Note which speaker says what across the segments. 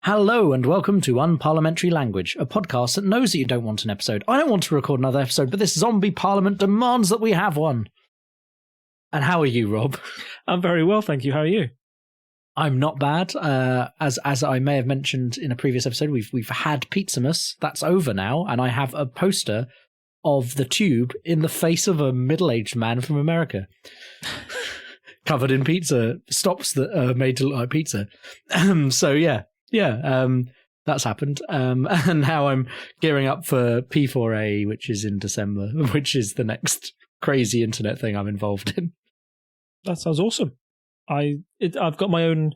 Speaker 1: Hello and welcome to Unparliamentary Language, a podcast that knows that you don't want an episode. I don't want to record another episode, but this zombie parliament demands that we have one. And how are you, Rob?
Speaker 2: I'm very well, thank you. How are you?
Speaker 1: I'm not bad. As I may have mentioned in a previous episode, we've had Pizzamas. That's over now, and I have a poster of the tube in the face of a middle-aged man from America. Covered in pizza stops that are made to look like pizza. So that's happened. And now I'm gearing up for P4A, which is in December, which is the next crazy internet thing I'm involved in.
Speaker 2: That sounds awesome. I've got my own.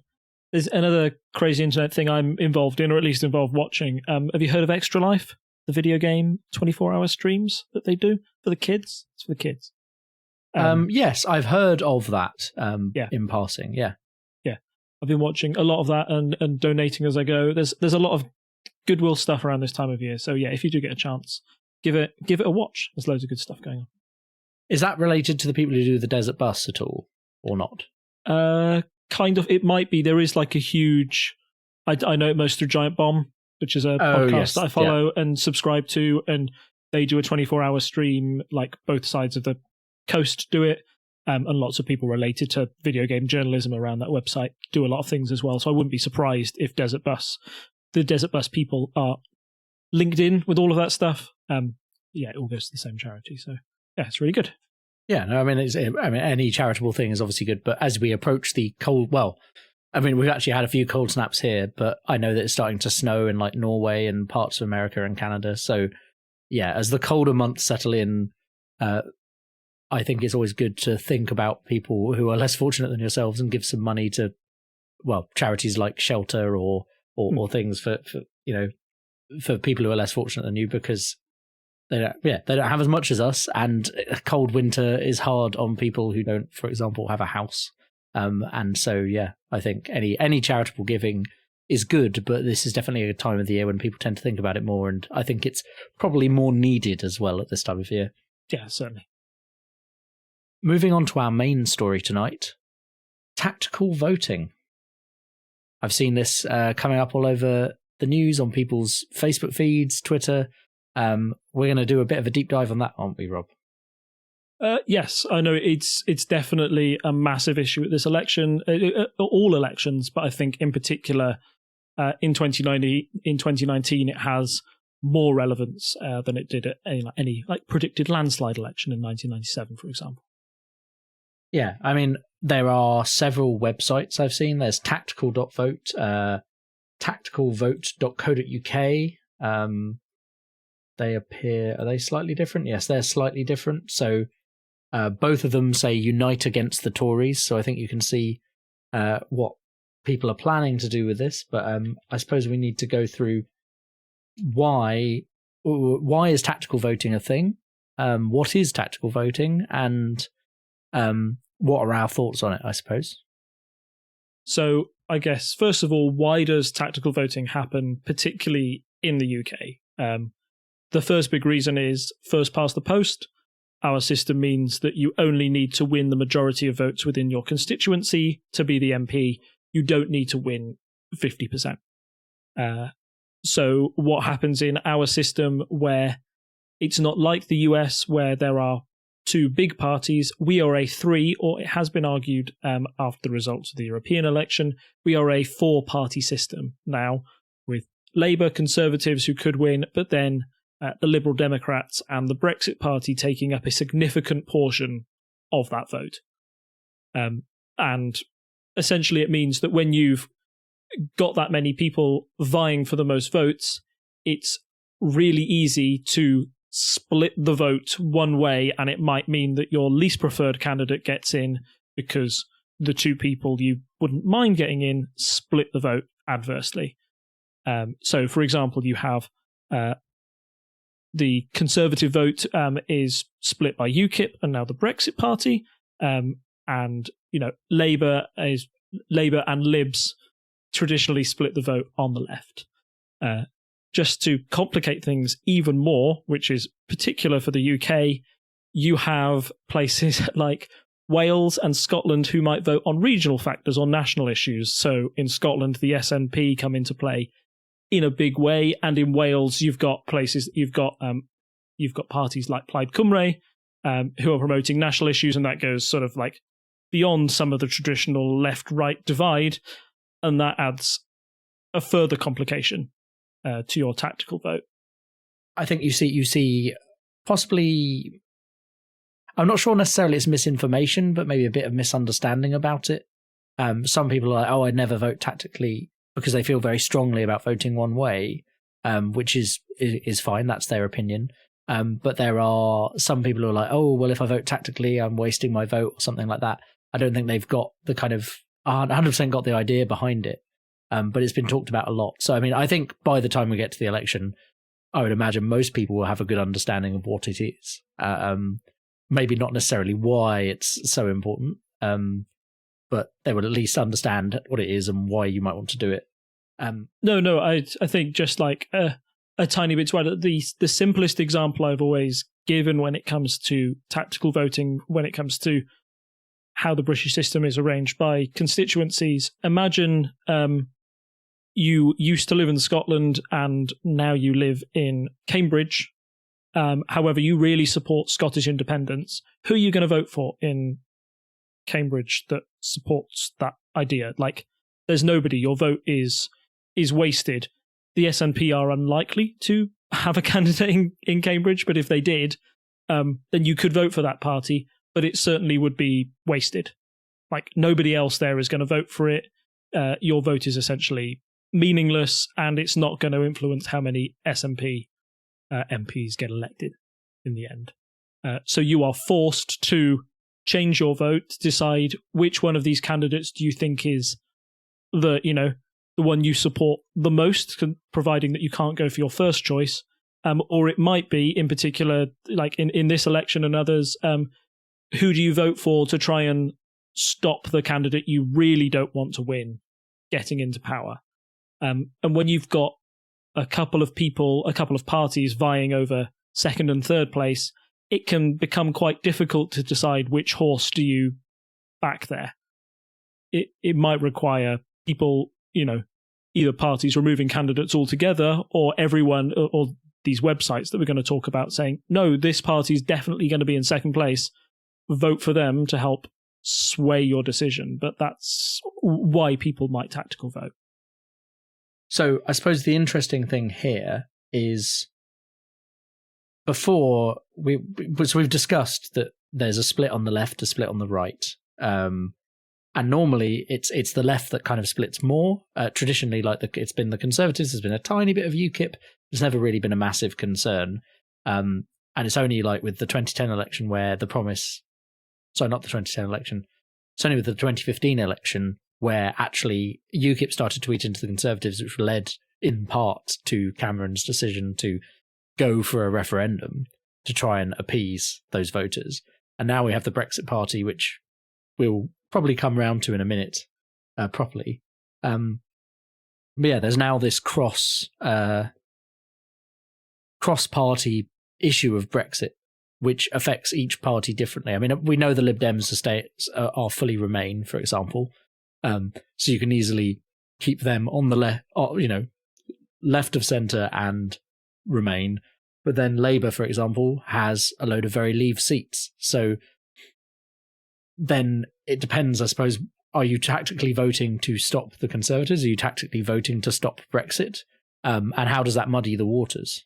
Speaker 2: There's another crazy internet thing I'm involved in, or at least involved watching. Have you heard of Extra Life, the video game 24-hour streams that they do for the kids? It's for the kids.
Speaker 1: Yes, I've heard of that in passing, yeah.
Speaker 2: I've been watching a lot of that and donating as I go. There's a lot of goodwill stuff around this time of year. So yeah, if you do get a chance, give it a watch. There's loads of good stuff going on.
Speaker 1: Is that related to the people who do the Desert Bus at all, or not?
Speaker 2: Kind of. It might be. There is like a huge... I know it most through Giant Bomb, which is a podcast that I follow and subscribe to, and they do a 24-hour stream, like both sides of the coast do it, and lots of people related to video game journalism around that website do a lot of things as well. So I wouldn't be surprised if the Desert Bus people are linked in with all of that stuff. It all goes to the same charity. So yeah, it's really good.
Speaker 1: Yeah, no, I mean, any charitable thing is obviously good, but as we approach the cold, we've actually had a few cold snaps here, but I know that it's starting to snow in like Norway and parts of America and Canada. So yeah, as the colder months settle in, I think it's always good to think about people who are less fortunate than yourselves and give some money to, charities like shelter or things for people who are less fortunate than you, because they don't have as much as us, and a cold winter is hard on people who don't, for example, have a house. And so, yeah, I think any charitable giving is good, but this is definitely a time of the year when people tend to think about it more, and I think it's probably more needed as well at this time of year.
Speaker 2: Yeah, certainly.
Speaker 1: Moving on to our main story tonight, tactical voting. I've seen this coming up all over the news, on people's Facebook feeds, Twitter. We're going to do a bit of a deep dive on that, aren't we, Rob?
Speaker 2: Yes, I know it's definitely a massive issue at this election, all elections, but I think in particular in 2019 it has more relevance than it did at any predicted landslide election in 1997, for example.
Speaker 1: Yeah, I mean, there are several websites I've seen. There's tactical.vote, tacticalvote.co.uk. They appear, are they slightly different? Yes, they're slightly different. So both of them say unite against the Tories. So I think you can see what people are planning to do with this. But I suppose we need to go through why is tactical voting a thing? What is tactical voting? And what are our thoughts on it, I suppose?
Speaker 2: So I guess, first of all, why does tactical voting happen, particularly in the UK? The first big reason is first past the post. Our system means that you only need to win the majority of votes within your constituency to be the MP. You don't need to win 50%. So what happens in our system, where it's not like the US, where there are two big parties, we are a three, or it has been argued after the results of the European election, we are a four-party system now, with Labour, Conservatives who could win, but then the Liberal Democrats and the Brexit Party taking up a significant portion of that vote. And essentially it means that when you've got that many people vying for the most votes, it's really easy to split the vote one way, and it might mean that your least preferred candidate gets in because the two people you wouldn't mind getting in split the vote adversely. So, for example, you have the Conservative vote is split by UKIP and now the Brexit Party, and Labour and Libs traditionally split the vote on the left. Just to complicate things even more, which is particular for the UK, you have places like Wales and Scotland who might vote on regional factors or national issues. So in Scotland, the SNP come into play in a big way. And in Wales, you've got parties like Plaid Cymru, who are promoting national issues, and that goes sort of like beyond some of the traditional left-right divide, and that adds a further complication to your tactical vote.
Speaker 1: I think you see possibly, I'm not sure necessarily it's misinformation, but maybe a bit of misunderstanding about it. Some people are like, oh, I'd never vote tactically because they feel very strongly about voting one way, which is fine. That's their opinion. But there are some people who are like, oh, well, if I vote tactically, I'm wasting my vote or something like that. I don't think they've got the kind of 100% got the idea behind it. But it's been talked about a lot. So, I mean, I think by the time we get to the election, I would imagine most people will have a good understanding of what it is. Maybe not necessarily why it's so important, but they will at least understand what it is and why you might want to do it.
Speaker 2: No, I think just like a tiny bit to add, the simplest example I've always given when it comes to tactical voting, when it comes to how the British system is arranged by constituencies. Imagine you used to live in Scotland and now you live in Cambridge. However, you really support Scottish independence. Who are you going to vote for in Cambridge that supports that idea? Like, there's nobody. Your vote is wasted. The SNP are unlikely to have a candidate in Cambridge, but if they did, then you could vote for that party, but it certainly would be wasted. Like, nobody else there is going to vote for it. Your vote is essentially meaningless, and it's not going to influence how many SNP MPs get elected in the end. So you are forced to change your vote, decide which one of these candidates do you think is the one you support the most, providing that you can't go for your first choice. Or it might be, in particular, like in this election and others, who do you vote for to try and stop the candidate you really don't want to win getting into power? And when you've got a couple of parties vying over second and third place, it can become quite difficult to decide which horse do you back there. It might require people, either parties removing candidates altogether, or everyone, or these websites that we're going to talk about saying, no, this party is definitely going to be in second place. Vote for them to help sway your decision. But that's why people might tactical vote.
Speaker 1: So I suppose the interesting thing here is, we've discussed that there's a split on the left, a split on the right. And normally it's the left that kind of splits more. Traditionally, it's been the Conservatives, there's been a tiny bit of UKIP. There's never really been a massive concern. And it's only like with the 2010 election where the promise... Sorry, not the 2010 election. It's only with the 2015 election where actually UKIP started to eat into the Conservatives, which led in part to Cameron's decision to go for a referendum to try and appease those voters. And now we have the Brexit Party, which we'll probably come round to in a minute properly. But yeah, there's now this cross-party issue of Brexit, which affects each party differently. I mean, we know the Lib Dems are fully Remain, for example. So you can easily keep them on the left of centre and Remain. But then Labour, for example, has a load of very Leave seats. So then it depends, I suppose, are you tactically voting to stop the Conservatives? Are you tactically voting to stop Brexit? And how does that muddy the waters?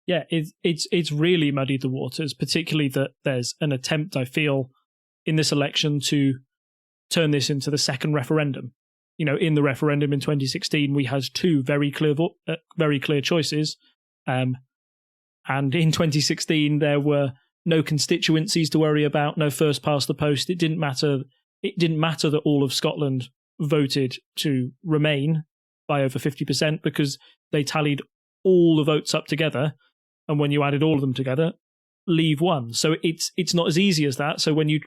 Speaker 2: Yeah, it's really muddied the waters, particularly that there's an attempt, I feel, in this election to turn this into the second referendum. In the referendum in 2016, we had two very clear choices. And in 2016, there were no constituencies to worry about, no first past the post. It didn't matter that all of Scotland voted to Remain by over 50% because they tallied all the votes up together. And when you added all of them together, Leave won. So it's not as easy as that. So when you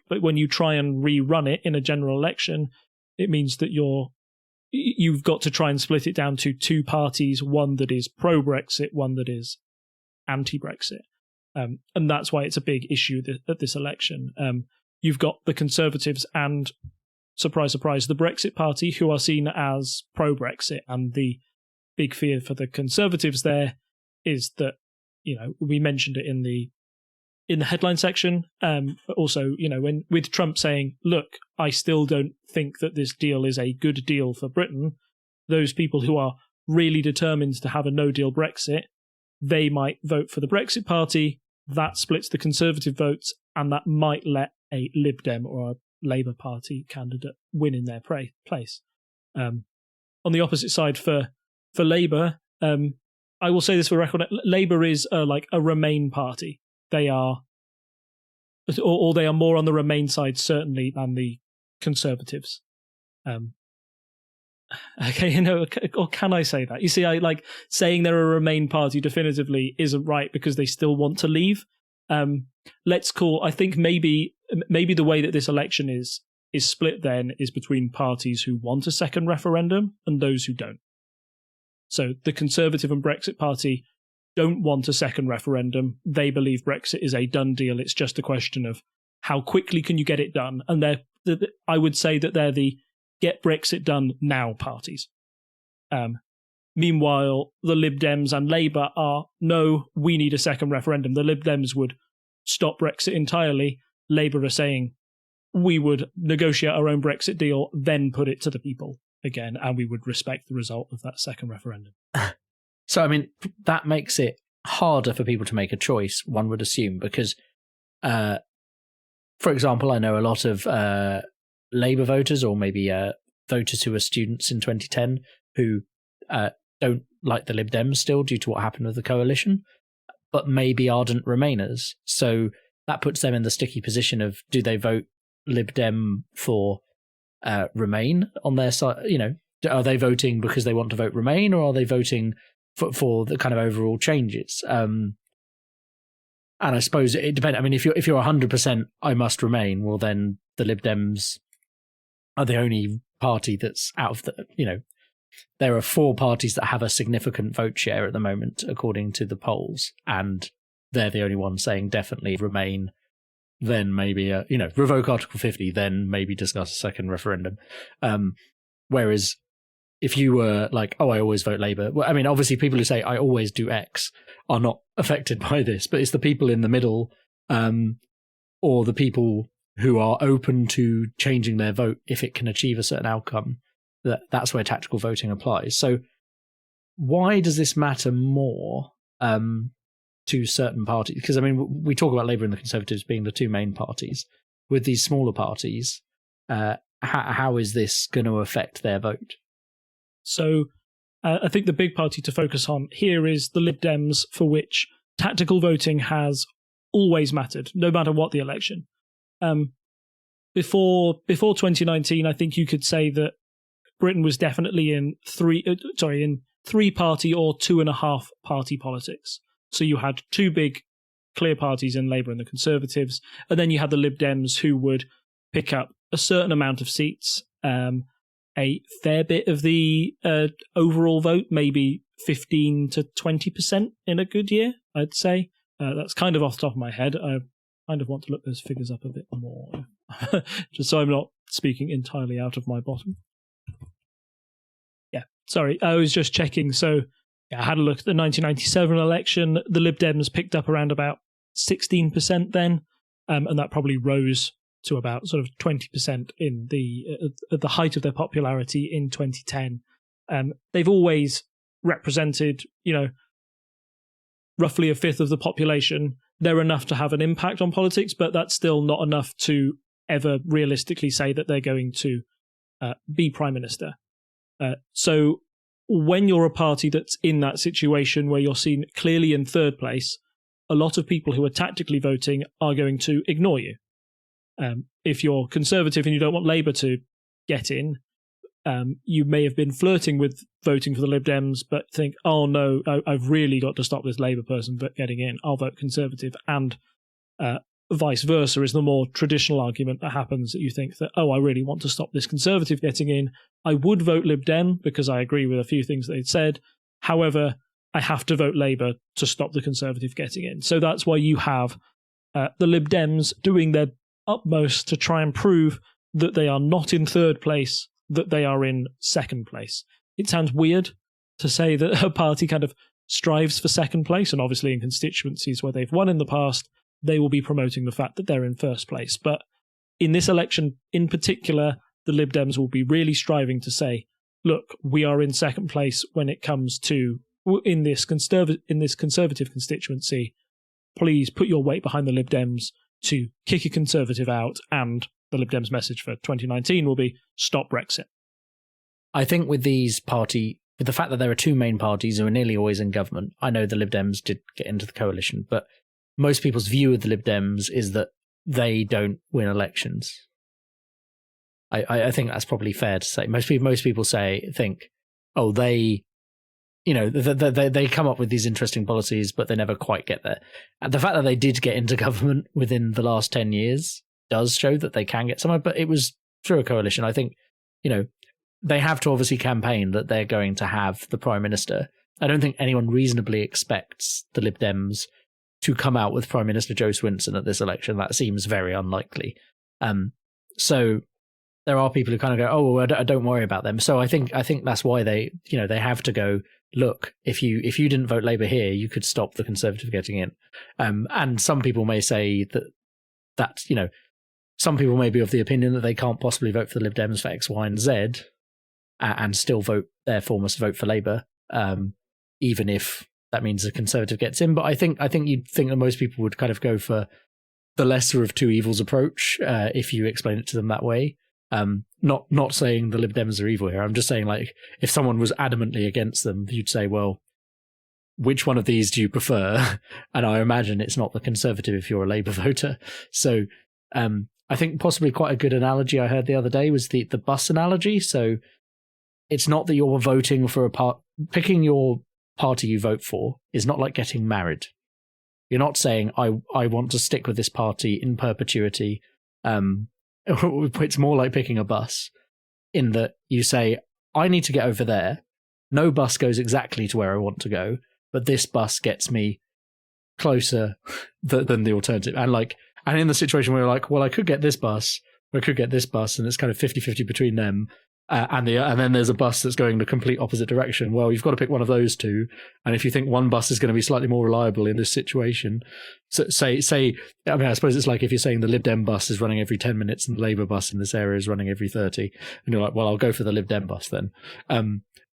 Speaker 2: try and rerun it in a general election, it means that you've got to try and split it down to two parties, one that is pro-Brexit, one that is anti-Brexit. And that's why it's a big issue at this election. You've got the Conservatives and, surprise, surprise, the Brexit Party, who are seen as pro-Brexit, and the big fear for the Conservatives there is that, we mentioned it in the headline section, but also, when with Trump saying, look, I still don't think that this deal is a good deal for Britain, those people who are really determined to have a no-deal Brexit, they might vote for the Brexit Party. That splits the Conservative votes, and that might let a Lib Dem or a Labour Party candidate win in their place. On the opposite side, for Labour, I will say this for record: Labour is like a Remain party. They are, or they are more on the Remain side certainly than the Conservatives. Okay, or can I say that? You see, I like saying they're a Remain party definitively isn't right because they still want to leave. I think maybe the way that this election is split then is between parties who want a second referendum and those who don't. So the Conservative and Brexit Party don't want a second referendum. They believe Brexit is a done deal. It's just a question of how quickly can you get it done. And I would say that they're the get Brexit done now parties. Meanwhile, the Lib Dems and Labour are, no, we need a second referendum. The Lib Dems would stop Brexit entirely. Labour are saying, we would negotiate our own Brexit deal, then put it to the people again, and we would respect the result of that second referendum.
Speaker 1: So, I mean, that makes it harder for people to make a choice, one would assume, because, for example, I know a lot of Labour voters, or maybe voters who were students in 2010, who don't like the Lib Dems still due to what happened with the coalition, but maybe ardent Remainers. So that puts them in the sticky position of, do they vote Lib Dem for Remain on their side? Are they voting because they want to vote Remain, or are they voting for the kind of overall changes? And I suppose it depends. I mean, if you're 100% I must Remain, well, then the Lib Dems are the only party that's out of the, there are 4 parties that have a significant vote share at the moment, according to the polls, and they're the only ones saying definitely Remain, then maybe, revoke Article 50, then maybe discuss a second referendum. Whereas if you were like, oh, I always vote Labour, well, I mean, obviously people who say I always do X are not affected by this, but it's the people in the middle, or the people who are open to changing their vote if it can achieve a certain outcome, that's where tactical voting applies. So why does this matter more to certain parties? Because, I mean, we talk about Labour and the Conservatives being the 2 main parties. With these smaller parties, how is this going to affect their vote?
Speaker 2: So I think the big party to focus on here is the Lib Dems, for which tactical voting has always mattered, no matter what the election. Before 2019, I think you could say that Britain was definitely in 3-party or 2.5-party politics. So you had 2 big, clear parties in Labour and the Conservatives, and then you had the Lib Dems, who would pick up a certain amount of seats, a fair bit of the overall vote, maybe 15 to 20% in a good year, I'd say. That's kind of off the top of my head. I kind of want to look those figures up a bit more, just so I'm not speaking entirely out of my bottom. Yeah, sorry, I was just checking. So yeah, I had a look at the 1997 election. The Lib Dems picked up around about 16% then, and that probably rose to about sort of 20% in at the height of their popularity in 2010. They've always represented, roughly a fifth of the population. They're enough to have an impact on politics, but that's still not enough to ever realistically say that they're going to be prime minister. So when you're a party that's in that situation where you're seen clearly in third place, a lot of people who are tactically voting are going to ignore you. If you're Conservative and you don't want Labour to get in, you may have been flirting with voting for the Lib Dems, but think, oh no, I've really got to stop this Labour person getting in. I'll vote Conservative. And vice versa is the more traditional argument that happens, that you think that, oh, I really want to stop this Conservative getting in. I would vote Lib Dem because I agree with a few things they'd said. However, I have to vote Labour to stop the Conservative getting in. So that's why you have the Lib Dems doing their utmost to try and prove that they are not in third place, that they are in second place. It sounds weird, to say that a party kind of strives for second place, and obviously in constituencies where they've won in the past, they will be promoting the fact that they're in first place. But in this election in particular, the Lib Dems will be really striving to say, look, we are in second place when it comes to, in this Conservative constituency, please put your weight behind the Lib Dems to kick a Conservative out, and the Lib Dems' message for 2019 will be, stop Brexit.
Speaker 1: I think with the fact that there are two main parties who are nearly always in government, I know the Lib Dems did get into the coalition, but most people's view of the Lib Dems is that they don't win elections. I think that's probably fair to say. Most people think, oh, they come up with these interesting policies, but they never quite get there. And the fact that they did get into government within the last 10 years does show that they can get somewhere, but it was through a coalition. I think, they have to obviously campaign that they're going to have the Prime Minister. I don't think anyone reasonably expects the Lib Dems to come out with Prime Minister Joe Swinson at this election. That seems very unlikely. So there are people who kind of go, oh, well, don't worry about them. So I think that's why they have to go, look, if you didn't vote Labour here, you could stop the Conservative getting in. And some people may say that some people may be of the opinion that they can't possibly vote for the Lib Dems for X, Y, and Z, and still therefore must vote for Labour, even if that means a Conservative gets in. But I think you'd think that most people would kind of go for the lesser of two evils approach if you explain it to them that way. Not saying the Lib Dems are evil here. I'm just saying, like, if someone was adamantly against them, you'd say, well, which one of these do you prefer? And I imagine it's not the Conservative if you're a Labour voter. So I think possibly quite a good analogy I heard the other day was the bus analogy. So it's not that you're voting for picking your party you vote for is not like getting married. You're not saying, I want to stick with this party in perpetuity. It's more like picking a bus, in that you say, I need to get over there. No bus goes exactly to where I want to go, but this bus gets me closer than the alternative. And in the situation where you're like, well, I could get this bus, or I could get this bus, and it's kind of 50-50 between them, and then there's a bus that's going the complete opposite direction. Well, you've got to pick one of those two, and if you think one bus is going to be slightly more reliable in this situation, so say, I suppose it's like if you're saying the Lib Dem bus is running every 10 minutes and the Labour bus in this area is running every 30, and you're like, well, I'll go for the Lib Dem bus then.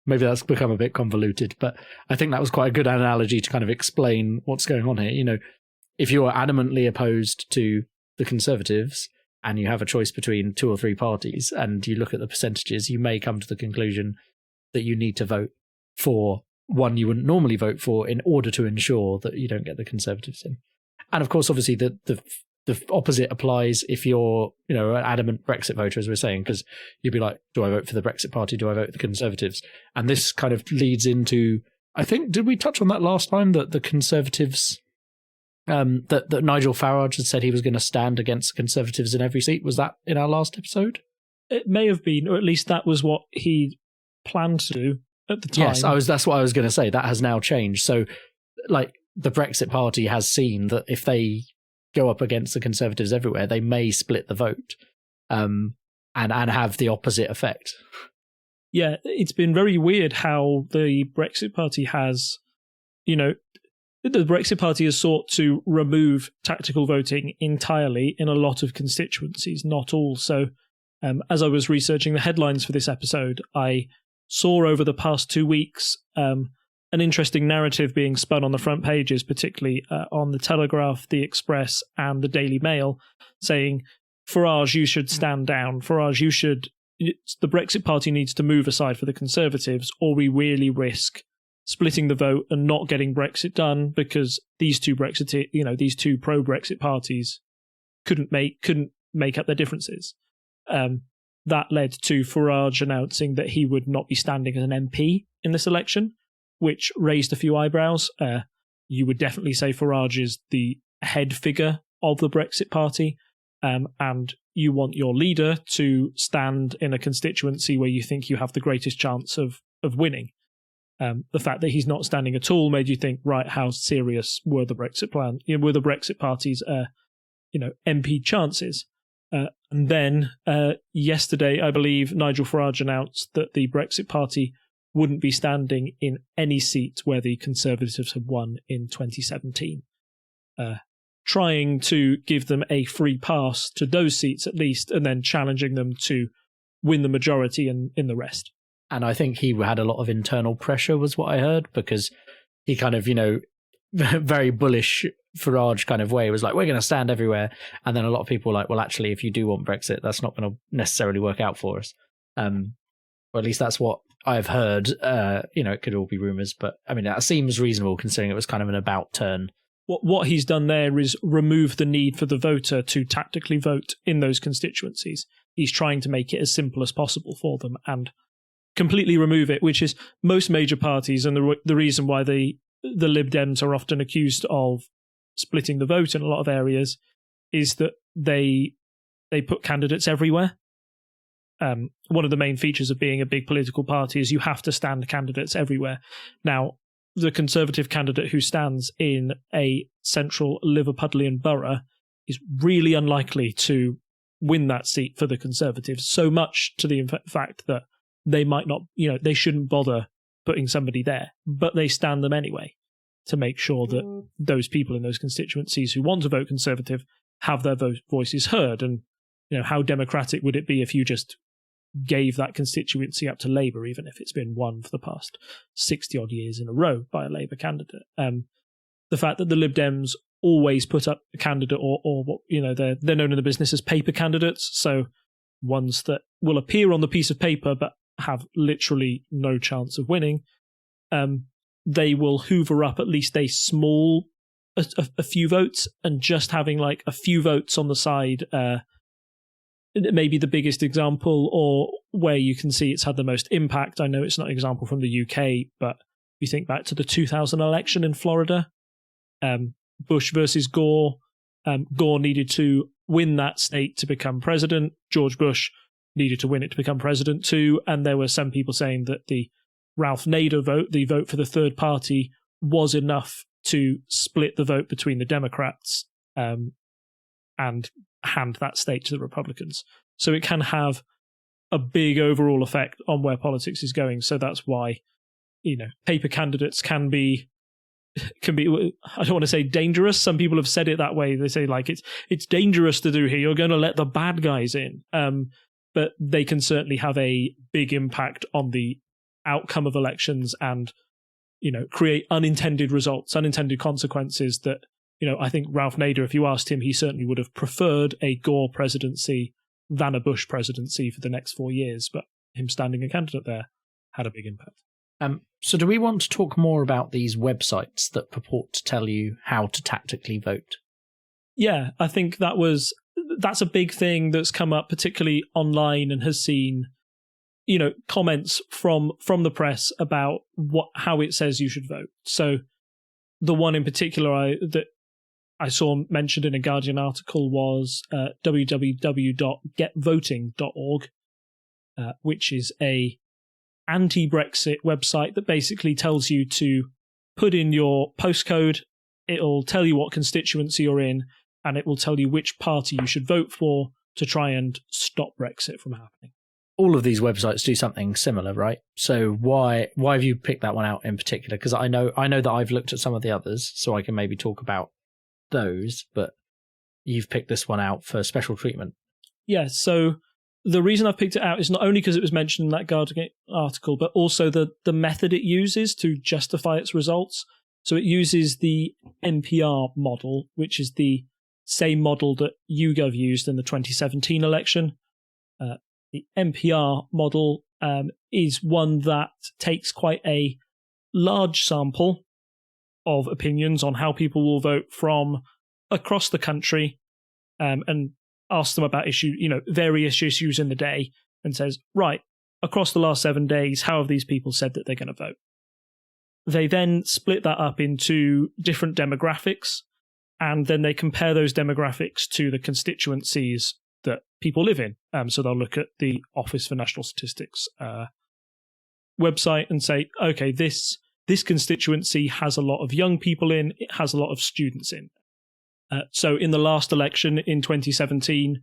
Speaker 1: Maybe that's become a bit convoluted, but I think that was quite a good analogy to kind of explain what's going on here. If you are adamantly opposed to the Conservatives and you have a choice between two or three parties and you look at the percentages, you may come to the conclusion that you need to vote for one you wouldn't normally vote for in order to ensure that you don't get the Conservatives in. And of course, obviously, the opposite applies if you're, an adamant Brexit voter, as we're saying, because you'd be like, do I vote for the Brexit Party? Do I vote for the Conservatives? And this kind of leads into, I think, did we touch on that last time, that the Conservatives, that Nigel Farage had said he was going to stand against Conservatives in every seat? Was that in our last episode?
Speaker 2: It may have been, or at least that was what he planned to do at the time.
Speaker 1: Yes, that's what I was going to say. That has now changed. So, the Brexit Party has seen that if they go up against the Conservatives everywhere, they may split the vote, and have the opposite effect.
Speaker 2: Yeah, it's been very weird how the Brexit Party has, the Brexit Party has sought to remove tactical voting entirely in a lot of constituencies, not all. So, as I was researching the headlines for this episode, I saw over the past 2 weeks an interesting narrative being spun on the front pages, particularly on the Telegraph, the Express, and the Daily Mail, saying, Farage, you should stand down. Farage, the Brexit Party needs to move aside for the Conservatives, or we really risk splitting the vote and not getting Brexit done, because these two pro-Brexit parties couldn't make up their differences. That led to Farage announcing that he would not be standing as an MP in this election, which raised a few eyebrows. You would definitely say Farage is the head figure of the Brexit Party, and you want your leader to stand in a constituency where you think you have the greatest chance of winning. The fact that he's not standing at all made you think, right, how serious were the Brexit plan? Were the Brexit Party's MP chances? And then yesterday, I believe, Nigel Farage announced that the Brexit Party wouldn't be standing in any seat where the Conservatives had won in 2017. Trying to give them a free pass to those seats at least, and then challenging them to win the majority in the rest.
Speaker 1: And I think he had a lot of internal pressure, was what I heard, because he kind of, very bullish Farage kind of way was like, we're going to stand everywhere. And then a lot of people were like, well, actually, if you do want Brexit, that's not going to necessarily work out for us. Or at least that's what I've heard. It could all be rumours, but I mean, that seems reasonable considering it was kind of an about turn.
Speaker 2: What he's done there is remove the need for the voter to tactically vote in those constituencies. He's trying to make it as simple as possible for them and completely remove it, which is most major parties, and the reason why the Lib Dems are often accused of splitting the vote in a lot of areas is that they put candidates everywhere. One of the main features of being a big political party is you have to stand candidates everywhere. Now, the Conservative candidate who stands in a central Liverpudlian borough is really unlikely to win that seat for the Conservatives, so much to the fact that they might not, they shouldn't bother putting somebody there, but they stand them anyway to make sure that those people in those constituencies who want to vote Conservative have their voices heard. And, how democratic would it be if you just gave that constituency up to Labour, even if it's been won for the past 60-odd years in a row by a Labour candidate? The fact that the Lib Dems always put up a candidate or they're known in the business as paper candidates, so ones that will appear on the piece of paper but have literally no chance of winning. They will hoover up at least a few votes, and just having like a few votes on the side, maybe the biggest example or where you can see it's had the most impact. I know it's not an example from the UK, but you think back to the 2000 election in Florida, Bush versus Gore. Gore needed to win that state to become president. George Bush needed to win it to become president too. And there were some people saying that the Ralph Nader vote, the vote for the third party, was enough to split the vote between the Democrats and hand that state to the Republicans. So it can have a big overall effect on where politics is going. So that's why, paper candidates can be, I don't want to say dangerous. Some people have said it that way. They say like it's dangerous to do here. You're going to let the bad guys in. But they can certainly have a big impact on the outcome of elections and, create unintended results, unintended consequences that, I think Ralph Nader, if you asked him, he certainly would have preferred a Gore presidency than a Bush presidency for the next 4 years. But him standing a candidate there had a big impact.
Speaker 1: So do we want to talk more about these websites that purport to tell you how to tactically vote?
Speaker 2: Yeah, I think that's a big thing that's come up, particularly online, and has seen, comments from the press about how it says you should vote. So the one in particular that I saw mentioned in a Guardian article was www.getvoting.org, which is a anti-Brexit website that basically tells you to put in your postcode. It'll tell you what constituency you're in, and it will tell you which party you should vote for to try and stop Brexit from happening.
Speaker 1: All of these websites do something similar, right? So why have you picked that one out in particular? Because I know that I've looked at some of the others, so I can maybe talk about those, but you've picked this one out for special treatment.
Speaker 2: Yeah, so the reason I've picked it out is not only because it was mentioned in that Guardian article, but also the method it uses to justify its results. So it uses the NPR model, which is the same model that YouGov used in the 2017 election. The NPR model is one that takes quite a large sample of opinions on how people will vote from across the country, and asks them about various issues in the day, and says, right, across the last 7 days, how have these people said that they're going to vote? They then split that up into different demographics, and then they compare those demographics to the constituencies that people live in. So they'll look at the Office for National Statistics website and say, okay, this constituency has a lot of young people in, it has a lot of students in. So in the last election in 2017,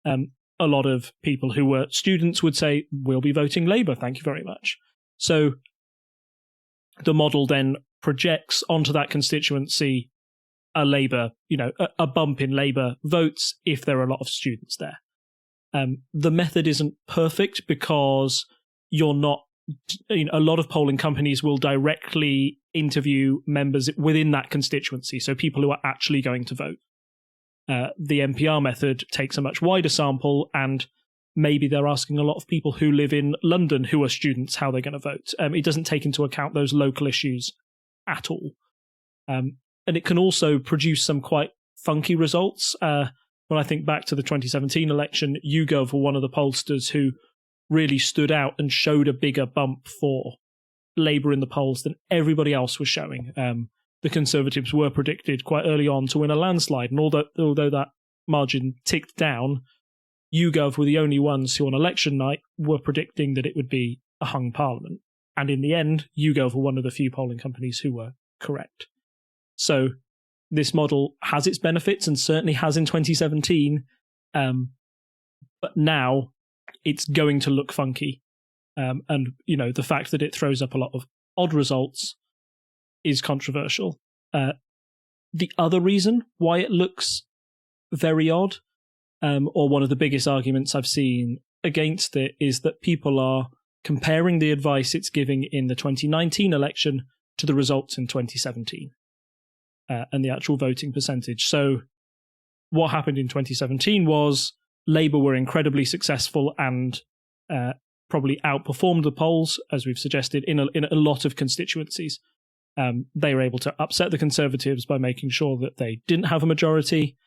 Speaker 2: a lot of people who were students would say, we'll be voting Labour, thank you very much. So the model then projects onto that constituency a Labour, a bump in Labour votes if there are a lot of students there. The method isn't perfect because you're not. A lot of polling companies will directly interview members within that constituency, so people who are actually going to vote. The NPR method takes a much wider sample, and maybe they're asking a lot of people who live in London who are students how they're going to vote. It doesn't take into account those local issues at all. And it can also produce some quite funky results. When I think back to the 2017 election, YouGov were one of the pollsters who really stood out and showed a bigger bump for Labour in the polls than everybody else was showing. The Conservatives were predicted quite early on to win a landslide, and although that margin ticked down, YouGov were the only ones who on election night were predicting that it would be a hung parliament. And in the end, YouGov were one of the few polling companies who were correct. So this model has its benefits and certainly has in 2017, but now it's going to look funky. And, the fact that it throws up a lot of odd results is controversial. The other reason why it looks very odd, or one of the biggest arguments I've seen against it, is that people are comparing the advice it's giving in the 2019 election to the results in 2017 and the actual voting percentage. So what happened in 2017 was Labour were incredibly successful and probably outperformed the polls, as we've suggested, in a lot of constituencies. They were able to upset the Conservatives by making sure that they didn't have a majority.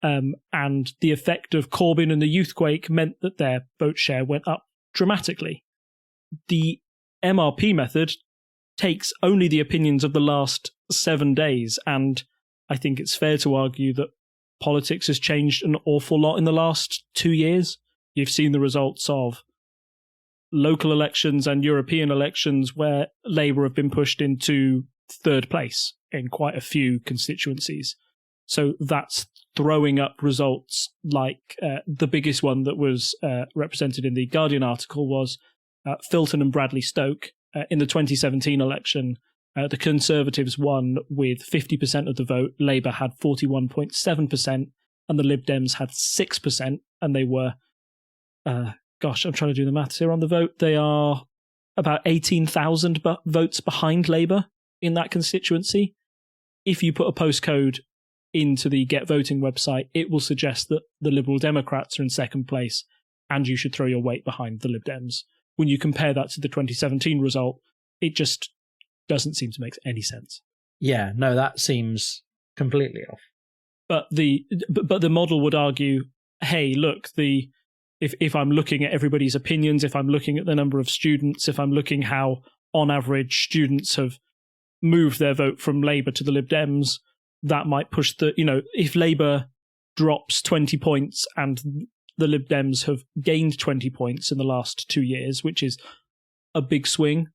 Speaker 2: And the effect of Corbyn and the Youthquake meant that their vote share went up dramatically. The MRP method takes only the opinions of the last 7 days, and I think it's fair to argue that politics has changed an awful lot in the last 2 years. You've seen the results of local elections and European elections where Labour have been pushed into third place in quite a few constituencies. So that's throwing up results like the biggest one that was represented in the Guardian article was Filton and Bradley Stoke. In the 2017 election, the Conservatives won with 50% of the vote. Labour had 41.7%, and the Lib Dems had 6%, and they were, I'm trying to do the maths here on the vote. They are about 18,000 votes behind Labour in that constituency. If you put a postcode into the Get Voting website, it will suggest that the Liberal Democrats are in second place, and you should throw your weight behind the Lib Dems. When you compare that to the 2017 result, it just doesn't seem to make any sense.
Speaker 1: Yeah, no, that seems completely off.
Speaker 2: But the model would argue, hey, look, if I'm looking at everybody's opinions, if I'm looking at the number of students, if I'm looking how on average students have moved their vote from Labour to the Lib Dems, that might push if Labour drops 20 points and the Lib Dems have gained 20 points in the last 2 years, which is a big swing,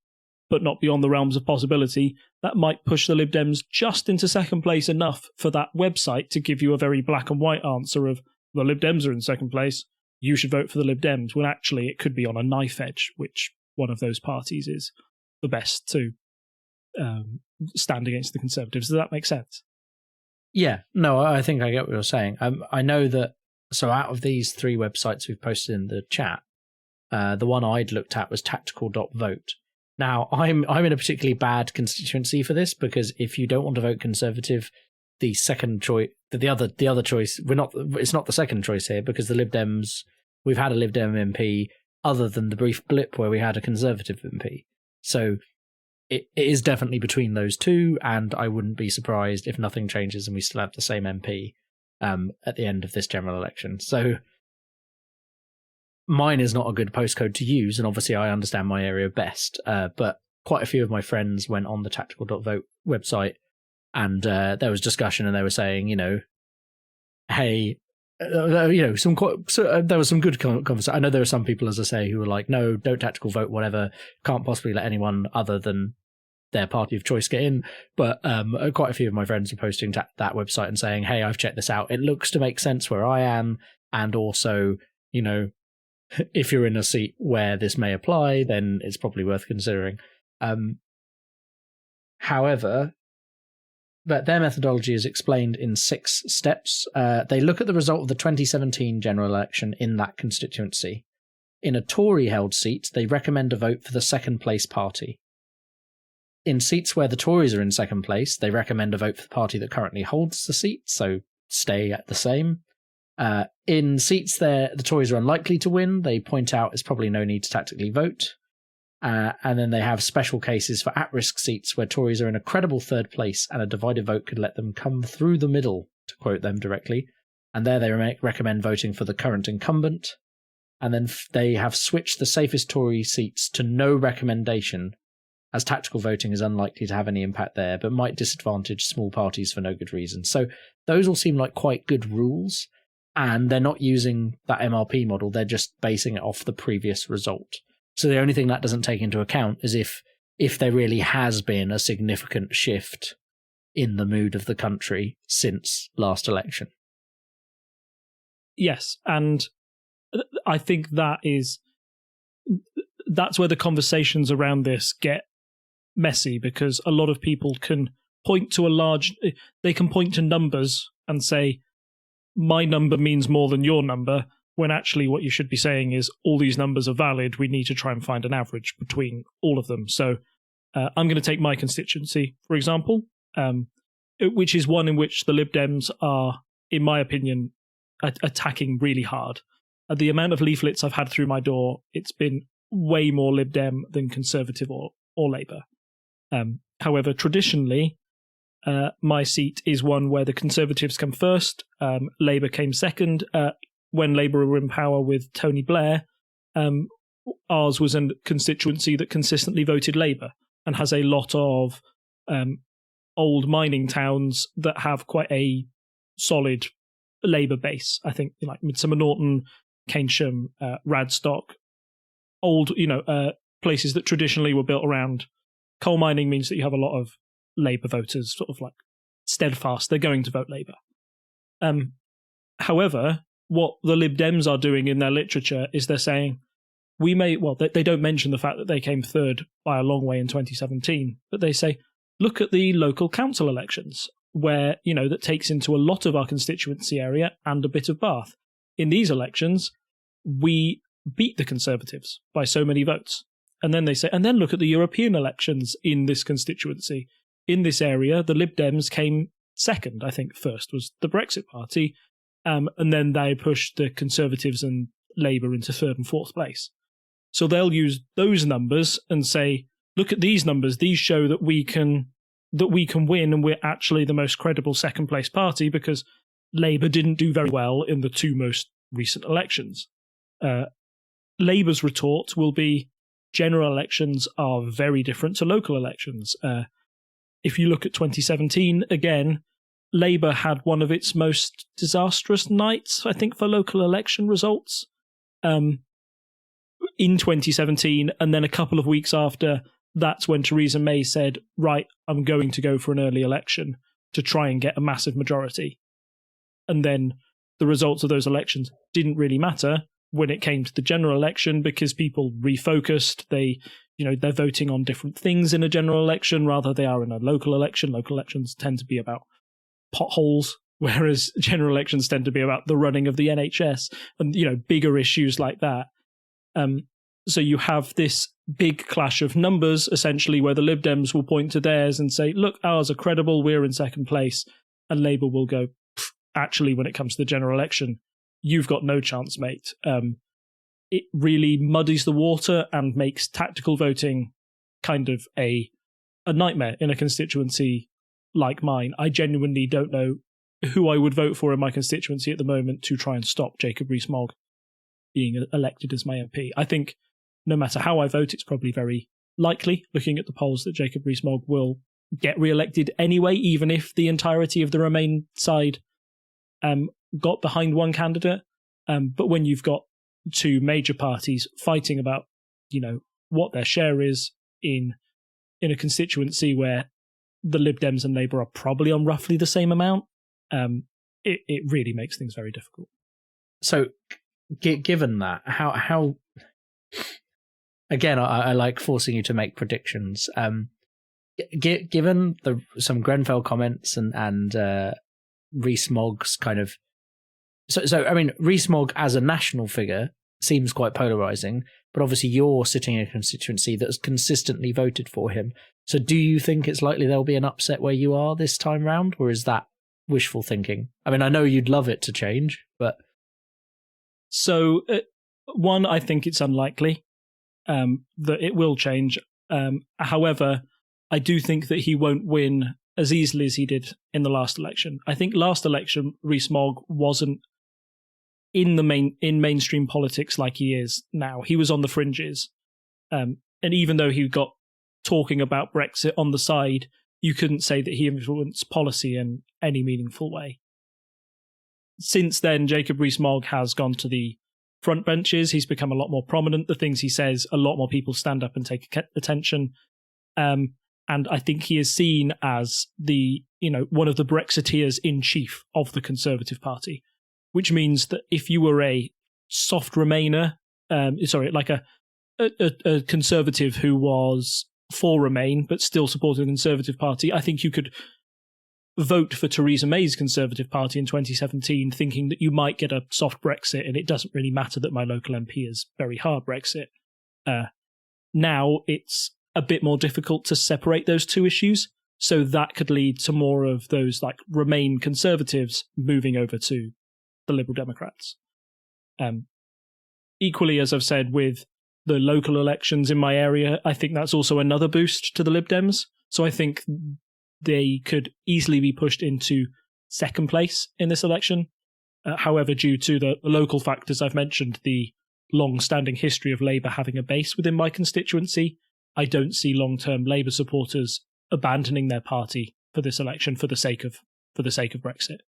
Speaker 2: but not beyond the realms of possibility, that might push the Lib Dems just into second place enough for that website to give you a very black and white answer of, the Lib Dems are in second place, you should vote for the Lib Dems, when actually it could be on a knife edge, which one of those parties is the best to stand against the Conservatives. Does that make sense?
Speaker 1: Yeah, no, I think I get what you're saying. I know that, so out of these 3 websites we've posted in the chat, the one I'd looked at was tactical.vote. Now, I'm in a particularly bad constituency for this, because if you don't want to vote Conservative, the second choice, the other choice, it's not the second choice here, because the Lib Dems, we've had a Lib Dem MP other than the brief blip where we had a Conservative MP. So it is definitely between those two, and I wouldn't be surprised if nothing changes and we still have the same MP at the end of this general election. So mine is not a good postcode to use, and obviously I understand my area best, but quite a few of my friends went on the tactical.vote website, and there was discussion, and they were saying, hey, there was some good conversation. I know there are some people, as I say, who were like, no, don't tactical vote, whatever, can't possibly let anyone other than their party of choice get in. But quite a few of my friends were posting to that website and saying, hey, I've checked this out, it looks to make sense where I am, and also, if you're in a seat where this may apply, then it's probably worth considering. However, but their methodology is explained in 6 steps. They look at the result of the 2017 general election in that constituency. In a Tory-held seat, they recommend a vote for the second-place party. In seats where the Tories are in second place, they recommend a vote for the party that currently holds the seat, so stay at the same. In seats there the Tories are unlikely to win, they point out there's probably no need to tactically vote. And then they have special cases for at-risk seats where Tories are in a credible third place and a divided vote could let them come through the middle, to quote them directly. And there they recommend voting for the current incumbent. And then they have switched the safest Tory seats to no recommendation, as tactical voting is unlikely to have any impact there, but might disadvantage small parties for no good reason. So those all seem like quite good rules, and they're not using that MRP model, they're just basing it off the previous result. So the only thing that doesn't take into account is if there really has been a significant shift in the mood of the country since last election.
Speaker 2: Yes, and I think that's where the conversations around this get messy, because a lot of people can point to numbers and say, my number means more than your number, when actually what you should be saying is all these numbers are valid, we need to try and find an average between all of them. So I'm going to take my constituency, for example, which is one in which the Lib Dems are, in my opinion, attacking really hard. The amount of leaflets I've had through my door, it's been way more Lib Dem than Conservative or Labour. However, traditionally, my seat is one where the Conservatives come first, Labour came second. When Labour were in power with Tony Blair, ours was a constituency that consistently voted Labour and has a lot of old mining towns that have quite a solid Labour base. I think like Midsomer Norton, Keynsham, Radstock, old, places that traditionally were built around coal mining means that you have a lot of Labour voters, sort of like steadfast. They're going to vote Labour. However, what the Lib Dems are doing in their literature is they're saying, they don't mention the fact that they came third by a long way in 2017, but they say, look at the local council elections, where, that takes into a lot of our constituency area and a bit of Bath. In these elections, we beat the Conservatives by so many votes. And then they say, and then look at the European elections in this constituency. In this area, the Lib Dems came second. I think first was the Brexit Party. And then they pushed the Conservatives and Labour into third and fourth place. So they'll use those numbers and say, look at these numbers. These show that we can win, and we're actually the most credible second place party because Labour didn't do very well in the 2 most recent elections. Labour's retort will be, general elections are very different to local elections. If you look at 2017, again, Labour had one of its most disastrous nights, I think, for local election results in 2017. And then a couple of weeks after, that's when Theresa May said, right, I'm going to go for an early election to try and get a massive majority. And then the results of those elections didn't really matter when it came to the general election because people refocused. They're voting on different things in a general election rather they are in a local election. Local elections tend to be about potholes, whereas general elections tend to be about the running of the NHS and, bigger issues like that. So you have this big clash of numbers, essentially, where the Lib Dems will point to theirs and say, look, ours are credible, we're in second place. And Labour will go, actually, when it comes to the general election, you've got no chance, mate. It really muddies the water and makes tactical voting kind of a nightmare in a constituency like mine. I genuinely don't know who I would vote for in my constituency at the moment to try and stop Jacob Rees-Mogg being elected as my MP. I think no matter how I vote, it's probably very likely, looking at the polls, that Jacob Rees-Mogg will get re-elected anyway, even if the entirety of the Remain side got behind one candidate. But when you've got 2 major parties fighting about, what their share is in a constituency where the Lib Dems and Labour are probably on roughly the same amount, it really makes things very difficult.
Speaker 1: So, given that, how again, I like forcing you to make predictions. given some Grenfell comments and Rees-Mogg's kind of so I mean, Rees-Mogg as a national figure seems quite polarizing, but obviously you're sitting in a constituency that's consistently voted for him. So do you think it's likely there'll be an upset where you are this time round, or is that wishful thinking? I mean, I know you'd love it to change, but...
Speaker 2: So, one, I think it's unlikely that it will change. However, I do think that he won't win as easily as he did in the last election. I think last election, Rees-Mogg wasn't in mainstream politics like he is now. He was on the fringes. And even though he got talking about Brexit on the side, you couldn't say that he influenced policy in any meaningful way. Since then, Jacob Rees-Mogg has gone to the front benches. He's become a lot more prominent. The things he says, a lot more people stand up and take attention. And I think he is seen as one of the Brexiteers in chief of the Conservative Party, which means that if you were a soft Remainer, like a Conservative who was for Remain but still supported the Conservative Party, I think you could vote for Theresa May's Conservative Party in 2017 thinking that you might get a soft Brexit and it doesn't really matter that my local MP is very hard Brexit. Now it's a bit more difficult to separate those two issues, so that could lead to more of those like Remain Conservatives moving over to the Liberal Democrats. Equally, as I've said, with the local elections in my area, I think that's also another boost to the Lib Dems. So I think they could easily be pushed into second place in this election. However, due to the local factors I've mentioned, the long-standing history of Labour having a base within my constituency, I don't see long-term Labour supporters abandoning their party for this election for the sake of Brexit.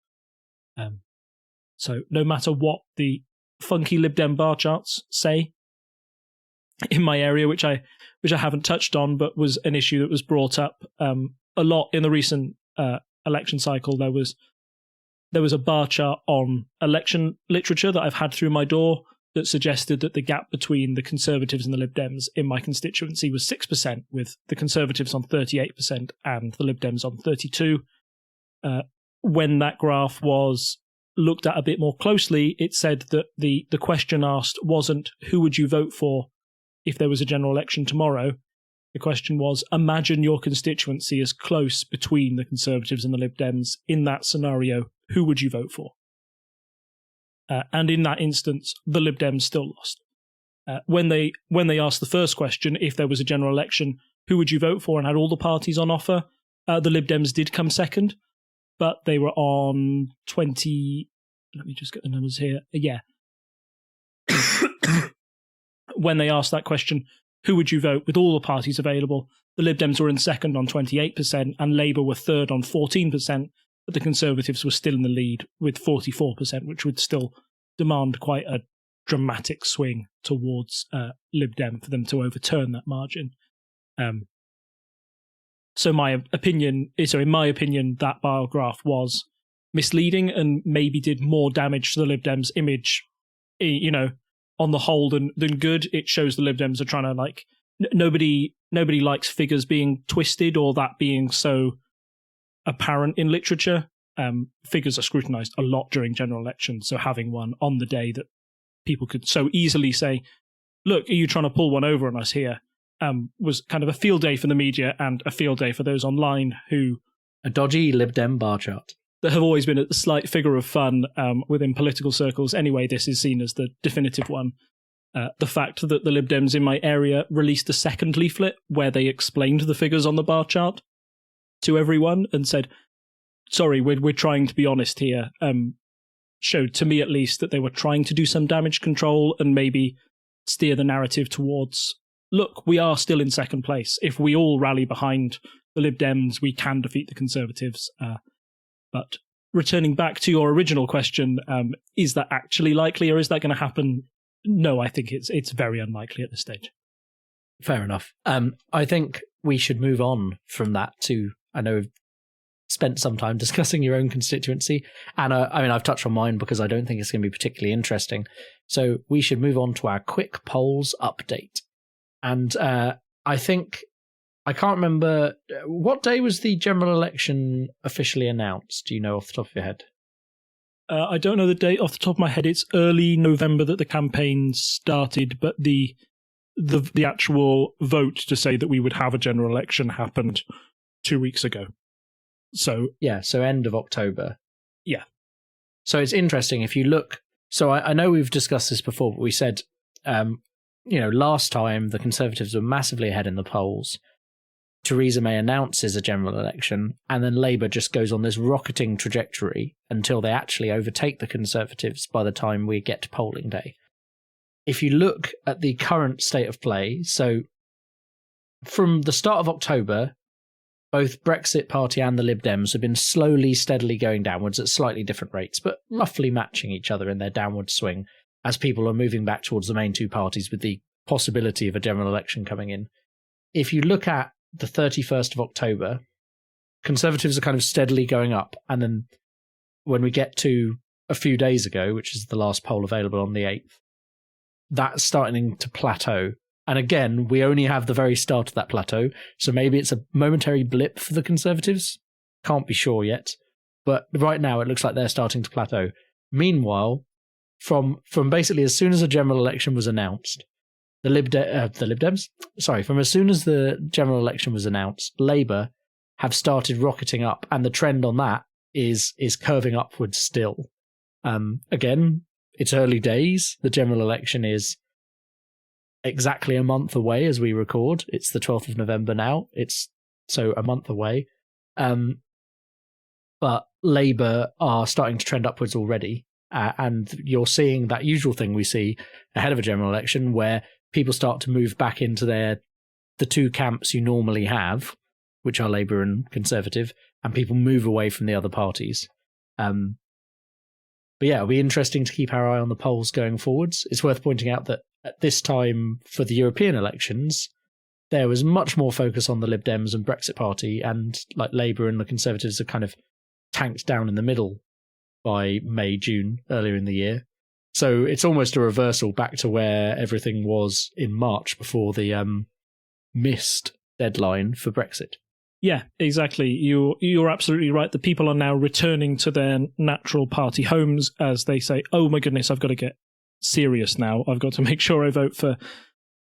Speaker 2: So no matter what the funky Lib Dem Bar Charts say in my area, which I haven't touched on, but was an issue that was brought up a lot in the recent election cycle. There was a bar chart on election literature that I've had through my door that suggested that the gap between the Conservatives and the Lib Dems in my constituency was 6%, with the Conservatives on 38% and the Lib Dems on 32%. When that graph was looked at a bit more closely, it said that the question asked wasn't who would you vote for if there was a general election tomorrow. The question was, imagine your constituency is close between the Conservatives and the Lib Dems. In that scenario, who would you vote for? And in that instance, the Lib Dems still lost. When they asked the first question, if there was a general election, who would you vote for, and had all the parties on offer, the Lib Dems did come second, but they were on 20... Let me just get the numbers here. Yeah. When they asked that question, who would you vote, with all the parties available, the Lib Dems were in second on 28% and Labour were third on 14%, but the Conservatives were still in the lead with 44%, which would still demand quite a dramatic swing towards Lib Dem for them to overturn that margin. So in my opinion, that bar graph was misleading and maybe did more damage to the Lib Dems' image, on the whole than good. It shows the Lib Dems are trying to nobody likes figures being twisted or that being so apparent in literature. Figures are scrutinised a lot during general elections, so having one on the day that people could so easily say, look, are you trying to pull one over on us here, was kind of a field day for the media and a field day for those online who...
Speaker 1: A dodgy Lib Dem Bar Chart.
Speaker 2: That have always been a slight figure of fun within political circles. Anyway, this is seen as the definitive one. The fact that the Lib Dems in my area released a second leaflet where they explained the figures on the bar chart to everyone and said, sorry, we're trying to be honest here, showed to me at least that they were trying to do some damage control and maybe steer the narrative towards, look, we are still in second place. If we all rally behind the Lib Dems, we can defeat the Conservatives. But returning back to your original question, is that actually likely, or is that going to happen? No, I think it's very unlikely at this stage.
Speaker 1: Fair enough. I think we should move on from that to, I know we've spent some time discussing your own constituency, and I've touched on mine because I don't think it's going to be particularly interesting. So we should move on to our quick polls update. And I think I can't remember. What day was the general election officially announced? Do you know off the top of your head?
Speaker 2: I don't know the date off the top of my head. It's early November that the campaign started, but the actual vote to say that we would have a general election happened 2 weeks ago. So
Speaker 1: yeah, so end of October.
Speaker 2: Yeah.
Speaker 1: So it's interesting if you look. So I know we've discussed this before, but we said, last time the Conservatives were massively ahead in the polls. Theresa May announces a general election, and then Labour just goes on this rocketing trajectory until they actually overtake the Conservatives by the time we get to polling day. If you look at the current state of play, so from the start of October, both Brexit Party and the Lib Dems have been slowly, steadily going downwards at slightly different rates, but roughly matching each other in their downward swing as people are moving back towards the main two parties with the possibility of a general election coming in. If you look at the 31st of October, Conservatives are kind of steadily going up. And then when we get to a few days ago, which is the last poll available on the 8th, that's starting to plateau. And again, we only have the very start of that plateau. So maybe it's a momentary blip for the Conservatives. Can't be sure yet. But right now it looks like they're starting to plateau. Meanwhile, from basically as soon as a general election was announced, from as soon as the general election was announced, Labour have started rocketing up, and the trend on that is curving upwards still. Again, it's early days. The general election is exactly a month away as we record. It's the 12th of November now. It's so a month away. But Labour are starting to trend upwards already, and you're seeing that usual thing we see ahead of a general election where people start to move back into the two camps you normally have, which are Labour and Conservative, and people move away from the other parties. But yeah, it'll be interesting to keep our eye on the polls going forwards. It's worth pointing out that at this time for the European elections, there was much more focus on the Lib Dems and Brexit Party, and like Labour and the Conservatives are kind of tanked down in the middle by May, June, earlier in the year. So it's almost a reversal back to where everything was in March before the missed deadline for Brexit.
Speaker 2: Yeah, exactly. You're absolutely right. The people are now returning to their natural party homes as they say, oh my goodness, I've got to get serious now. I've got to make sure I vote for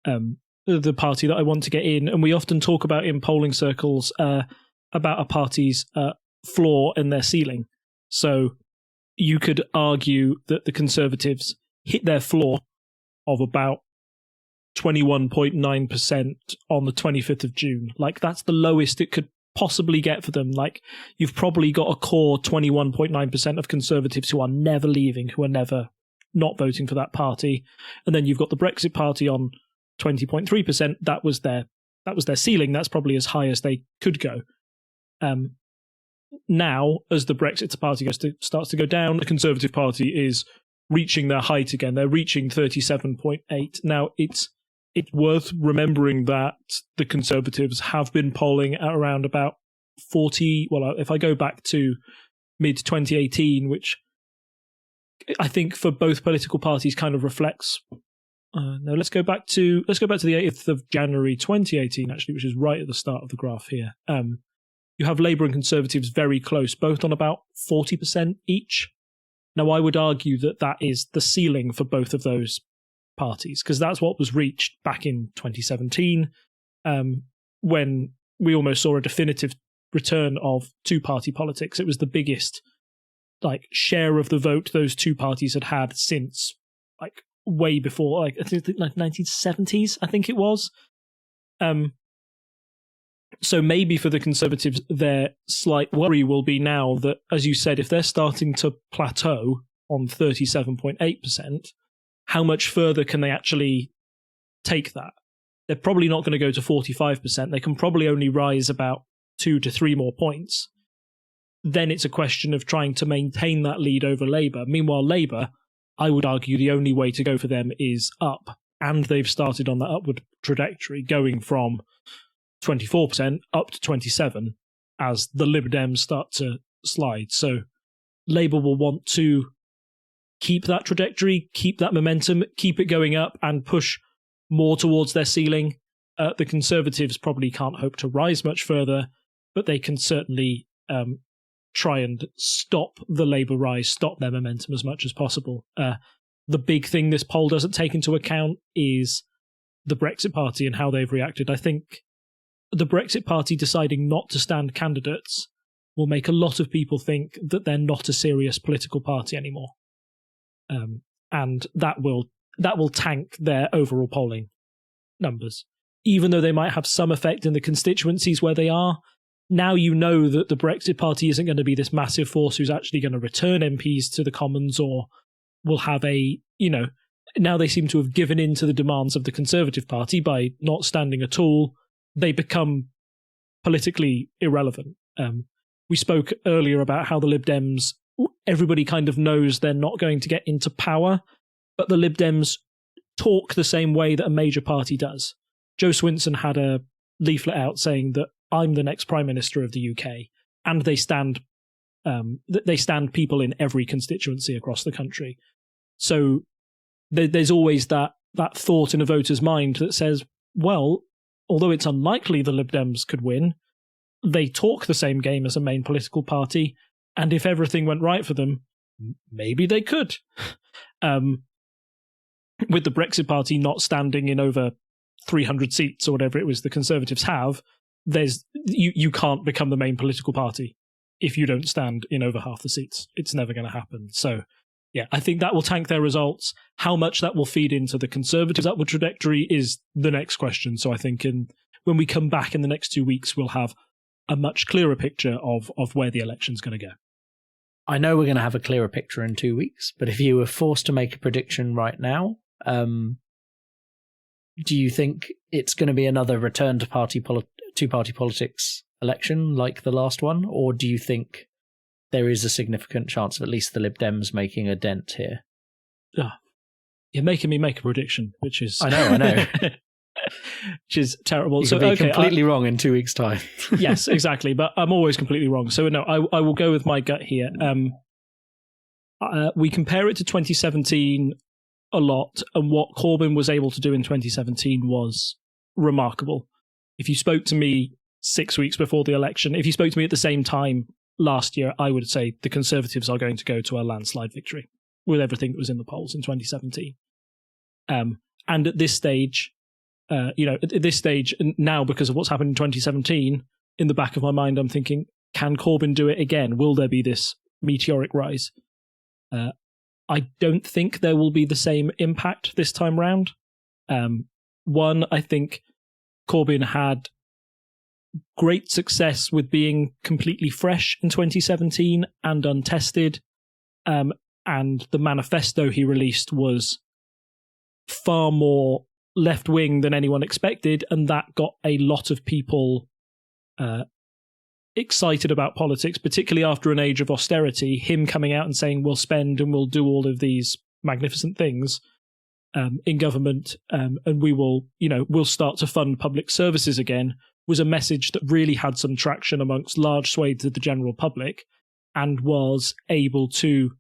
Speaker 2: the party that I want to get in. And we often talk about in polling circles about a party's floor and their ceiling. So you could argue that the Conservatives hit their floor of about 21.9% on the 25th of June. Like, that's the lowest it could possibly get for them. Like, you've probably got a core 21.9% of Conservatives who are never leaving, who are never not voting for that party. And then you've got the Brexit Party on 20.3%. That was their ceiling. That's probably as high as they could go. Now, as the Brexit Party starts to go down, the Conservative Party is reaching their height again. They're reaching 37.8. Now, it's worth remembering that the Conservatives have been polling at around about 40. Well, if I go back to mid-2018, which I think for both political parties kind of reflects. No, let's go back to the 8th of January 2018, actually, which is right at the start of the graph here. You have Labour and Conservatives very close, both on about 40% each. Now, I would argue that that is the ceiling for both of those parties, because that's what was reached back in 2017, when we almost saw a definitive return of two-party politics. It was the biggest share of the vote those two parties had since way before, I think 1970s, I think it was. So maybe for the Conservatives, their slight worry will be now that, as you said, if they're starting to plateau on 37.8%, how much further can they actually take that? They're probably not going to go to 45%. They can probably only rise about 2 to 3 more points. Then it's a question of trying to maintain that lead over Labour. Meanwhile, Labour, I would argue the only way to go for them is up. And they've started on that upward trajectory, going from 24% up to 27% as the Lib Dems start to slide. So Labour will want to keep that trajectory, keep that momentum, keep it going up and push more towards their ceiling. The Conservatives probably can't hope to rise much further, but they can certainly try and stop the Labour rise, stop their momentum as much as possible. The big thing this poll doesn't take into account is the Brexit Party and how they've reacted. I think the Brexit Party deciding not to stand candidates will make a lot of people think that they're not a serious political party anymore. And that will tank their overall polling numbers. Even though they might have some effect in the constituencies where they are, now you know that the Brexit Party isn't going to be this massive force who's actually going to return MPs to the Commons or will have now they seem to have given in to the demands of the Conservative Party by not standing at all. They become politically irrelevant. We spoke earlier about how the Lib Dems, everybody kind of knows they're not going to get into power, but the Lib Dems talk the same way that a major party does. Joe Swinson had a leaflet out saying that I'm the next Prime Minister of the UK, and they stand people in every constituency across the country. So there's always that thought in a voter's mind that says, well, although it's unlikely the Lib Dems could win, they talk the same game as a main political party, and if everything went right for them, maybe they could. With the Brexit Party not standing in over 300 seats or whatever it was the Conservatives have, you can't become the main political party if you don't stand in over half the seats. It's never going to happen. So, yeah, I think that will tank their results. How much that will feed into the Conservatives' upward trajectory is the next question. So I think when we come back in the next 2 weeks, we'll have a much clearer picture of where the election's going to go.
Speaker 1: I know we're going to have a clearer picture in 2 weeks, but if you were forced to make a prediction right now, do you think it's going to be another return to two-party politics election like the last one, or do you think there is a significant chance of at least the Lib Dems making a dent here?
Speaker 2: You're making me make a prediction, which is...
Speaker 1: I know.
Speaker 2: Which is terrible.
Speaker 1: You could be completely wrong in 2 weeks' time.
Speaker 2: Yes, exactly, but I'm always completely wrong. So no, I will go with my gut here. We compare it to 2017 a lot, and what Corbyn was able to do in 2017 was remarkable. If you spoke to me 6 weeks before the election, if you spoke to me at the same time last year, I would say the Conservatives are going to go to a landslide victory with everything that was in the polls in 2017. And at this stage, now, because of what's happened in 2017, in the back of my mind, I'm thinking, can Corbyn do it again? Will there be this meteoric rise? I don't think there will be the same impact this time round. One, I think Corbyn had great success with being completely fresh in 2017 and untested. And the manifesto he released was far more left-wing than anyone expected, and that got a lot of people excited about politics, particularly after an age of austerity. Him coming out and saying we'll spend and we'll do all of these magnificent things in government, and we will, we'll start to fund public services again, was a message that really had some traction amongst large swathes of the general public and was able to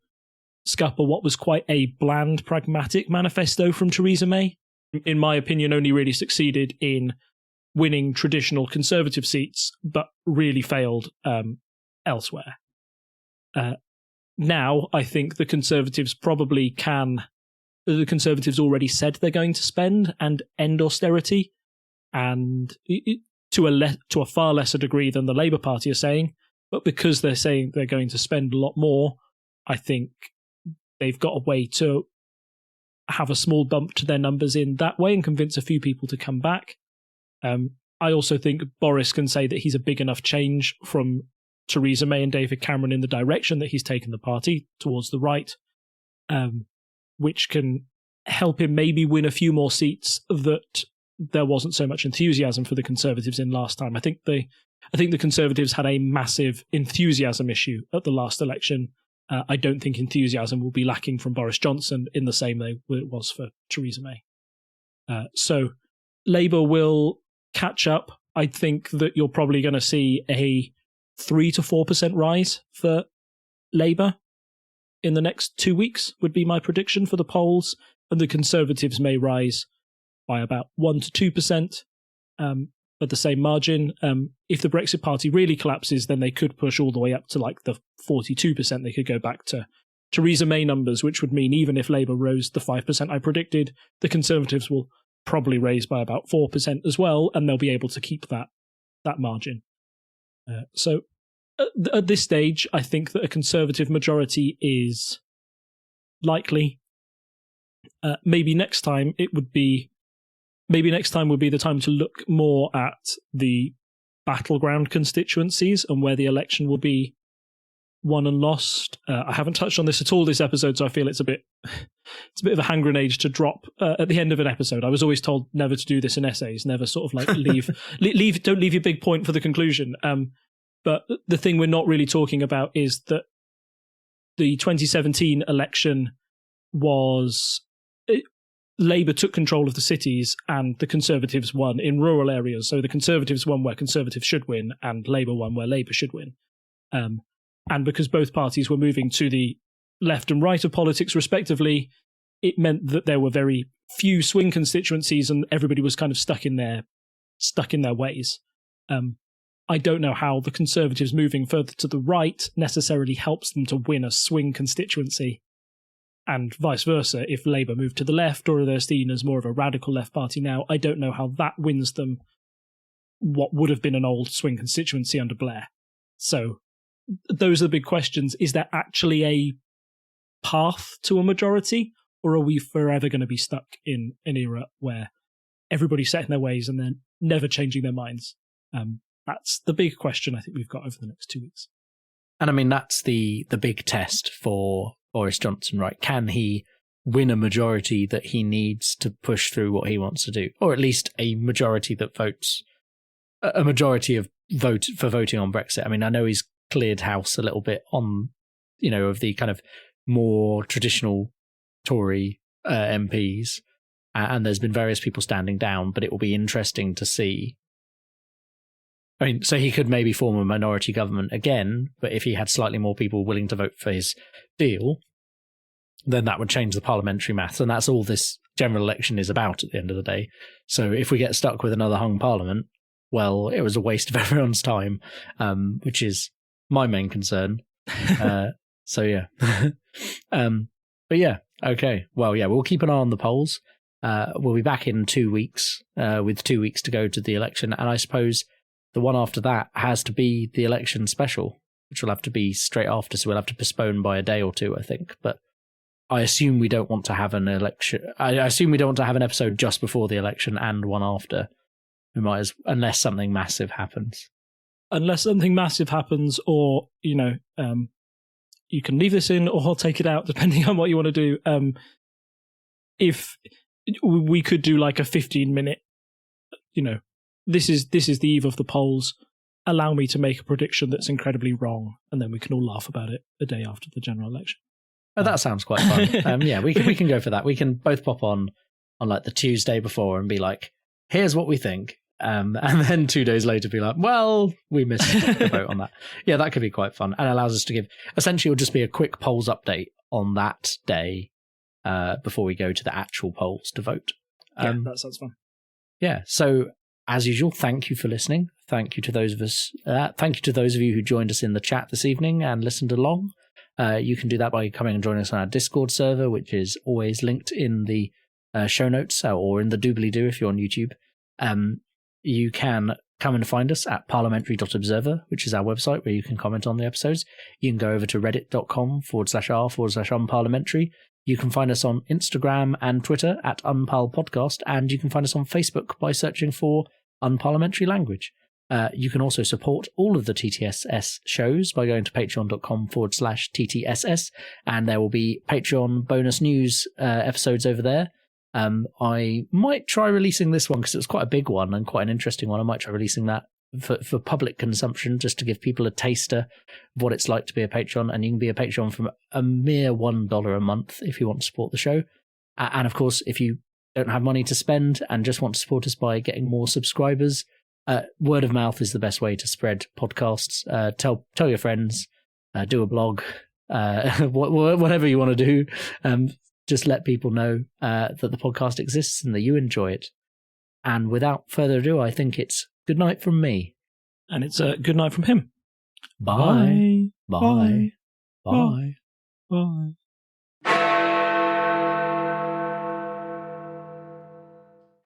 Speaker 2: scupper what was quite a bland, pragmatic manifesto from Theresa May. In my opinion, only really succeeded in winning traditional Conservative seats, but really failed elsewhere. Now, I think the Conservatives probably can. The Conservatives already said they're going to spend and end austerity, and to a far lesser degree than the Labour Party are saying. But because they're saying they're going to spend a lot more, I think they've got a way to have a small bump to their numbers in that way and convince a few people to come back. I also think Boris can say that he's a big enough change from Theresa May and David Cameron in the direction that he's taken the party towards the right, which can help him maybe win a few more seats that there wasn't so much enthusiasm for the Conservatives in last time. I think the Conservatives had a massive enthusiasm issue at the last election. I don't think enthusiasm will be lacking from Boris Johnson in the same way it was for Theresa May. So Labour will catch up. I think that you're probably going to see a 3 to 4% rise for Labour in the next 2 weeks, would be my prediction for the polls, and the Conservatives may rise by about 1 to 2%. at the same margin. If the Brexit Party really collapses, then they could push all the way up to like the 42%. They could go back to Theresa May numbers, which would mean even if Labour rose the 5% I predicted, the Conservatives will probably raise by about 4% as well, and they'll be able to keep that margin. So at this stage, I think that a Conservative majority is likely. Maybe next time would be the time to look more at the battleground constituencies and where the election will be won and lost. I haven't touched on this at all this episode, so I feel it's a bit of a hand grenade to drop at the end of an episode. I was always told never to do this in essays, never sort of like don't leave your big point for the conclusion. But the thing we're not really talking about is that the 2017 election was Labour took control of the cities and the Conservatives won in rural areas. So the Conservatives won where Conservatives should win and Labour won where Labour should win. And because both parties were moving to the left and right of politics respectively, it meant that there were very few swing constituencies and everybody was kind of stuck in their ways. I don't know how the Conservatives moving further to the right necessarily helps them to win a swing constituency, and vice versa. If Labour moved to the left or they're seen as more of a radical left party now, I don't know how that wins them what would have been an old swing constituency under Blair. So those are the big questions. Is there actually a path to a majority, or are we forever going to be stuck in an era where everybody's set in their ways and then never changing their minds? That's the big question I think we've got over the next 2 weeks.
Speaker 1: And I mean, that's the big test for Boris Johnson, right? Can he win a majority that he needs to push through what he wants to do? Or at least a majority that votes, a majority of vote for voting on Brexit. I mean, I know he's cleared house a little bit on, of the kind of more traditional Tory MPs, and there's been various people standing down, but it will be interesting to see. I mean, so he could maybe form a minority government again, but if he had slightly more people willing to vote for his deal, then that would change the parliamentary maths, and that's all this general election is about at the end of the day. So if we get stuck with another hung parliament, well, it was a waste of everyone's time, which is my main concern. So yeah. But yeah, okay. Well, yeah, we'll keep an eye on the polls. We'll be back in 2 weeks, with 2 weeks to go to the election, and I suppose the one after that has to be the election special, which will have to be straight after, so we'll have to postpone by a day or two, I think. But I assume we don't want to have an election. I assume we don't want to have an episode just before the election and one after. We might unless something massive happens.
Speaker 2: Unless something massive happens, or, you can leave this in or take it out, depending on what you want to do. If we could do like a 15-minute, this is the eve of the polls. Allow me to make a prediction that's incredibly wrong, and then we can all laugh about it the day after the general election.
Speaker 1: Oh, that sounds quite fun. Yeah, we can go for that. We can both pop on like the Tuesday before and be like, here's what we think. And then 2 days later be like, well, we missed the vote on that. Yeah, that could be quite fun, and allows us to give, essentially it'll just be a quick polls update on that day before we go to the actual polls to vote.
Speaker 2: That sounds fun.
Speaker 1: Yeah, so as usual, thank you for listening. Thank you to those of us. Thank you to those of you who joined us in the chat this evening and listened along. You can do that by coming and joining us on our Discord server, which is always linked in the show notes, or in the doobly-doo if you're on YouTube. You can come and find us at parliamentary.observer, which is our website where you can comment on the episodes. You can go over to reddit.com/r/unparliamentary. You can find us on Instagram and Twitter at unparlpodcast, and you can find us on Facebook by searching for Unparliamentary Language. You can also support all of the TTSS shows by going to patreon.com/TTSS, and there will be Patreon bonus news episodes over there. I might try releasing this one because it was quite a big one and quite an interesting one. I might try releasing that for public consumption, just to give people a taster of what it's like to be a patron. And you can be a patron from a mere $1 a month if you want to support the show. And of course, if you don't have money to spend and just want to support us by getting more subscribers, word of mouth is the best way to spread podcasts. Tell your friends, do a blog, whatever you want to do. Just let people know that the podcast exists and that you enjoy it. And without further ado, I think it's good night from me.
Speaker 2: And it's a good night from him.
Speaker 1: Bye.
Speaker 2: Bye.
Speaker 1: Bye. Bye.
Speaker 2: Bye.